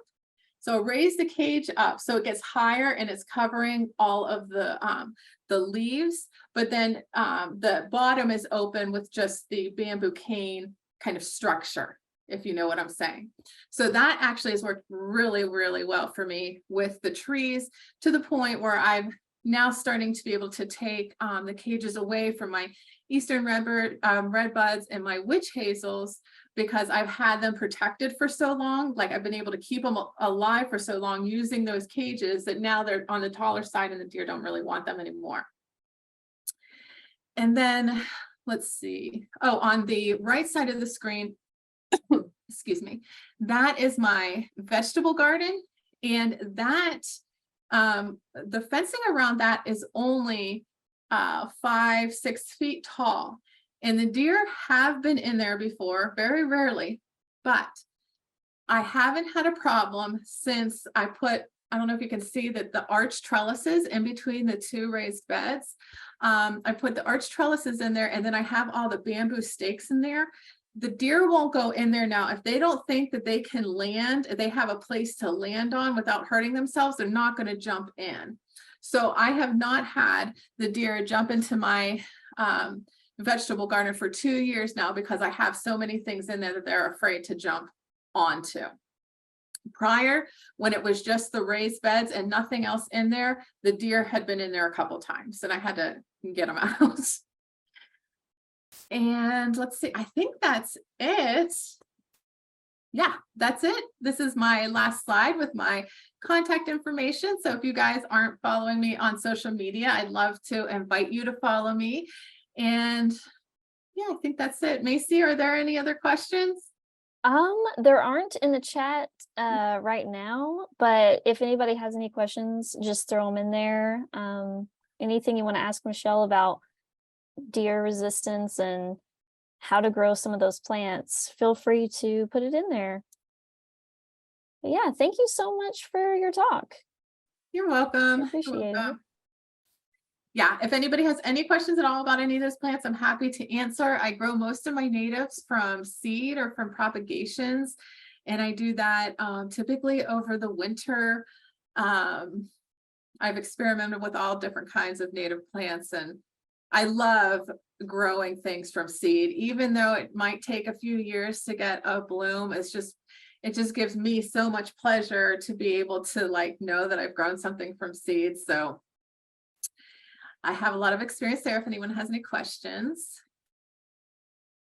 So raise the cage up so it gets higher and it's covering all of the leaves, but then the bottom is open with just the bamboo cane kind of structure, if you know what I'm saying. So that actually has worked really, really well for me with the trees, to the point where I'm now starting to be able to take the cages away from my eastern redbuds and my witch hazels, because I've had them protected for so long. Like, I've been able to keep them alive for so long using those cages, that now they're on the taller side and the deer don't really want them anymore. And then let's see. Oh, on the right side of the screen, excuse me, that is my vegetable garden. And that, the fencing around that is only 5-6 feet tall. And the deer have been in there before, very rarely, but I haven't had a problem since I don't know if you can see that the arch trellises in between the two raised beds. I put the arch trellises in there, and then I have all the bamboo stakes in there. The deer won't go in there now. If they don't think that they can land, they have a place to land on without hurting themselves, they're not going to jump in. So I have not had the deer jump into my vegetable garden for 2 years now, because I have so many things in there that they're afraid to jump onto. Prior, when it was just the raised beds and nothing else in there, the deer had been in there a couple times and I had to get them out. And let's see, I think that's it. Yeah, that's it. This is my last slide with my contact information. So if you guys aren't following me on social media, I'd love to invite you to follow me. And yeah, I think that's it. Macy, are there any other questions? There aren't in the chat right now, but if anybody has any questions, just throw them in there. Anything you want to ask Michele about deer resistance and how to grow some of those plants, feel free to put it in there. But yeah, thank you so much for your talk. You're welcome. Appreciate it. Yeah, if anybody has any questions at all about any of those plants, I'm happy to answer. I grow most of my natives from seed or from propagations, and I do that typically over the winter. I've experimented with all different kinds of native plants, and I love growing things from seed, even though it might take a few years to get a bloom. It just gives me so much pleasure to be able to know that I've grown something from seed. So I have a lot of experience there if anyone has any questions.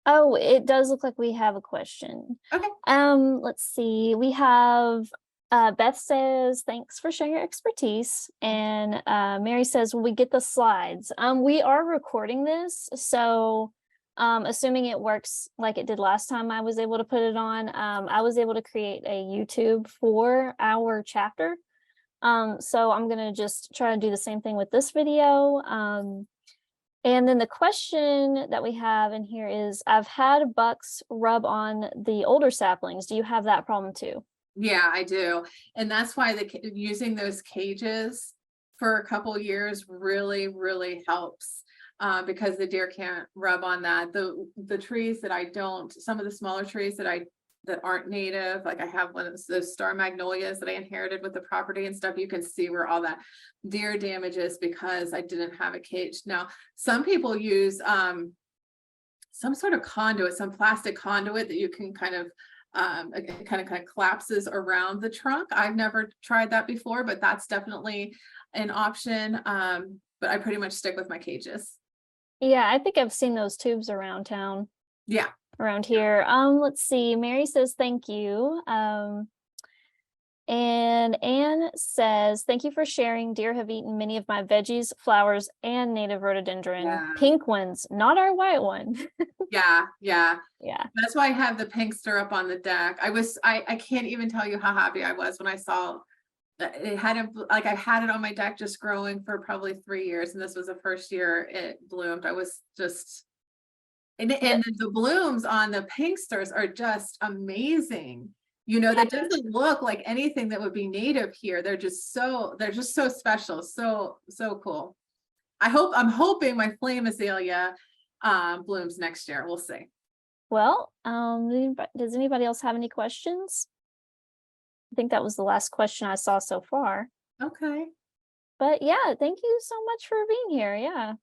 Oh, it does look like we have a question. Okay. Let's see. We have Beth says, thanks for sharing your expertise. And Mary says, will we get the slides? We are recording this, so assuming it works like it did last time I was able to put it on, I was able to create a YouTube for our chapter. So I'm gonna just try to do the same thing with this video. And then the question that we have in here is, I've had bucks rub on the older saplings. Do you have that problem too? Yeah, I do. And that's why using those cages for a couple years really, really helps. Because the deer can't rub on that. The trees that I don't, some of the smaller trees that aren't native, like I have one of those star magnolias that I inherited with the property and stuff, you can see where all that deer damage is because I didn't have a cage. Now, some people use some sort of conduit, some plastic conduit that you can kind of collapses around the trunk. I've never tried that before, but that's definitely an option. But I pretty much stick with my cages. Yeah, I think I've seen those tubes around town. Yeah. Around here. Let's see. Mary says thank you. And Anne says, thank you for sharing. Deer have eaten many of my veggies, flowers, and native rhododendron. Yeah. Pink ones, not our white one. Yeah. Yeah. That's why I have the pink stirrup on the deck. I can't even tell you how happy I was when I saw that it hadn't, I had it on my deck just growing for probably 3 years. And this was the first year it bloomed. I was just, and the blooms on the pink stars are just amazing. That doesn't look like anything that would be native here. They're just so special. So cool. I'm hoping my flame azalea blooms next year. We'll see. Well, does anybody else have any questions? I think that was the last question I saw so far. Okay. But yeah, thank you so much for being here. Yeah.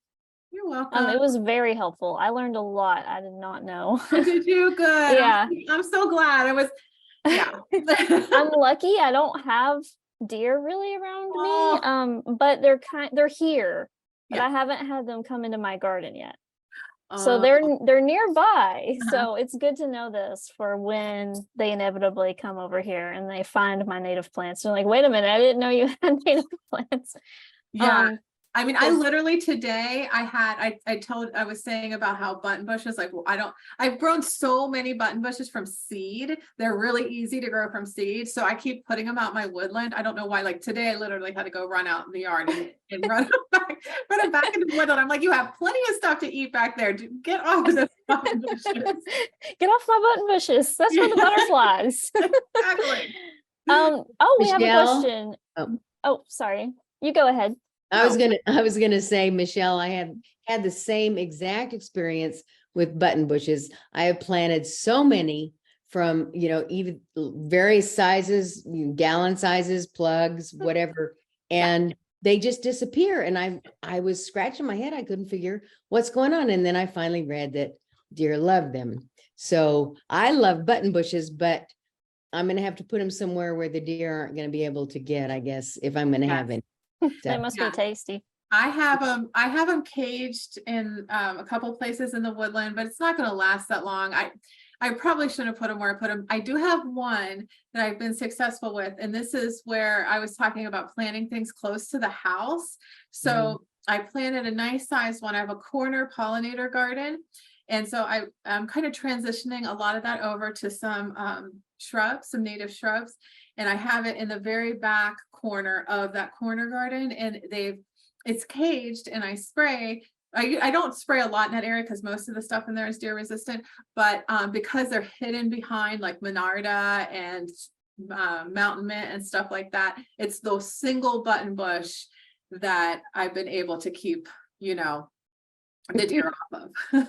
You're welcome. It was very helpful. I learned a lot I did not know. Oh, did you? Good. Yeah. I'm so glad. Yeah. I'm lucky I don't have deer really around me. But they're here, but I haven't had them come into my garden yet. So they're nearby. So it's good to know this for when they inevitably come over here and they find my native plants. They're like, wait a minute, I didn't know you had native plants. Yeah. I mean, I literally today I was saying about how button bushes, like, well, I've grown so many button bushes from seed. They're really easy to grow from seed. So I keep putting them out my woodland. I don't know why, like today I literally had to go run out in the yard and run them back into the woodland. I'm like, you have plenty of stuff to eat back there. Get off of the button bushes. Get off my button bushes. That's for the butterflies. Exactly. Oh, we have a Michele? question. Oh. Oh, sorry. You go ahead. I was gonna say, Michele, I have had the same exact experience with button bushes. I have planted so many from, even various sizes, gallon sizes, plugs, whatever, and they just disappear. And I was scratching my head. I couldn't figure what's going on. And then I finally read that deer love them. So I love button bushes, but I'm gonna have to put them somewhere where the deer aren't gonna be able to get, I guess, if I'm gonna have it. They must be tasty. I have them caged in a couple places in the woodland, but it's not going to last that long. I probably shouldn't have put them where I put them. I do have one that I've been successful with, and this is where I was talking about planting things close to the house. So I planted a nice sized one. I have a corner pollinator garden, and so I'm kind of transitioning a lot of that over to some shrubs, some native shrubs. And I have it in the very back corner of that corner garden, and it's caged, and I spray. I don't spray a lot in that area because most of the stuff in there is deer resistant, but because they're hidden behind like Monarda and mountain mint and stuff like that, it's those single button bush that I've been able to keep, the deer off of.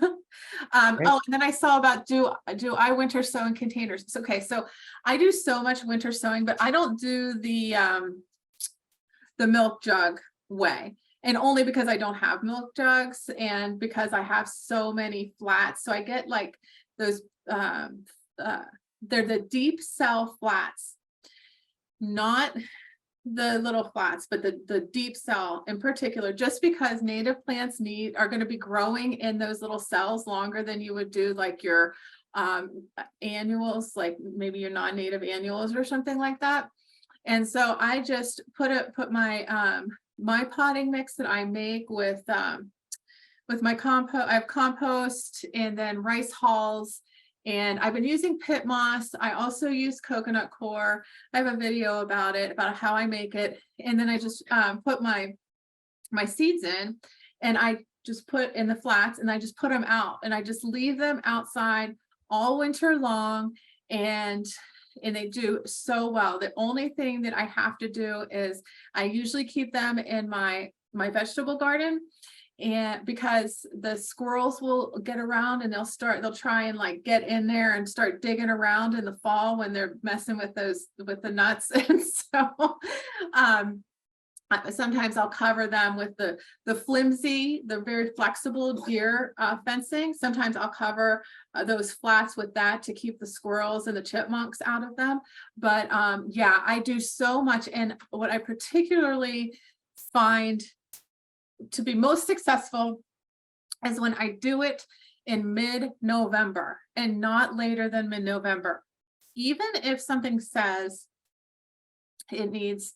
Oh, and then I saw about do I winter sow in containers? It's okay. So I do so much winter sowing, but I don't do the milk jug way. And only because I don't have milk jugs and because I have so many flats. So I get like those they're the deep cell flats, not the little flats, but the deep cell in particular, just because native plants are going to be growing in those little cells longer than you would do like your annuals, like maybe your non-native annuals or something like that. And so I just put my my potting mix that I make with my compost. I have compost and then rice hulls. And I've been using pit moss. I also use coconut coir. I have a video about it, about how I make it. And then I just put my seeds in, and I just put in the flats, and I just put them out, and I just leave them outside all winter long. And they do so well. The only thing that I have to do is I usually keep them in my vegetable garden. And because the squirrels will get around and they'll try and like get in there and start digging around in the fall when they're messing with the nuts. And so sometimes I'll cover them with the flimsy, the very flexible deer fencing. Sometimes I'll cover those flats with that to keep the squirrels and the chipmunks out of them. But yeah, I do so much. And what I particularly find to be most successful is when I do it in mid-November and not later than mid-November. Even if something says it needs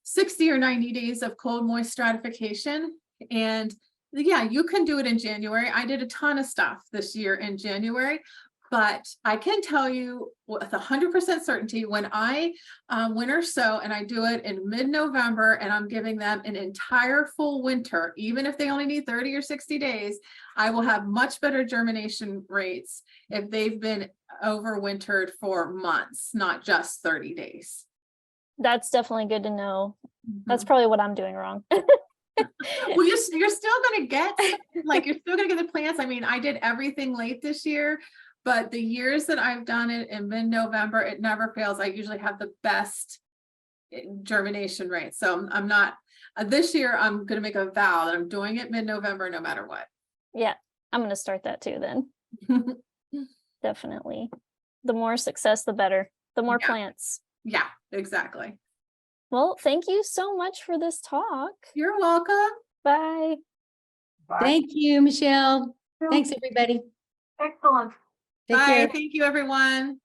60 or 90 days of cold, moist stratification, and yeah, you can do it in January. I did a ton of stuff this year in January, but I can tell you with 100% certainty when I winter sow and I do it in mid-November and I'm giving them an entire full winter, even if they only need 30 or 60 days, I will have much better germination rates if they've been overwintered for months, not just 30 days. That's definitely good to know. That's probably what I'm doing wrong. Well, you're still going to get the plants. I mean, I did everything late this year, but the years that I've done it in mid-November, it never fails. I usually have the best germination rate. So I'm not, this year, I'm going to make a vow that I'm doing it mid-November no matter what. Yeah, I'm going to start that too then. Definitely. The more success, the better. The more plants. Yeah, exactly. Well, thank you so much for this talk. You're welcome. Bye. Thank you, Michele. Thanks, everybody. Excellent. Take Bye. care. Thank you, everyone.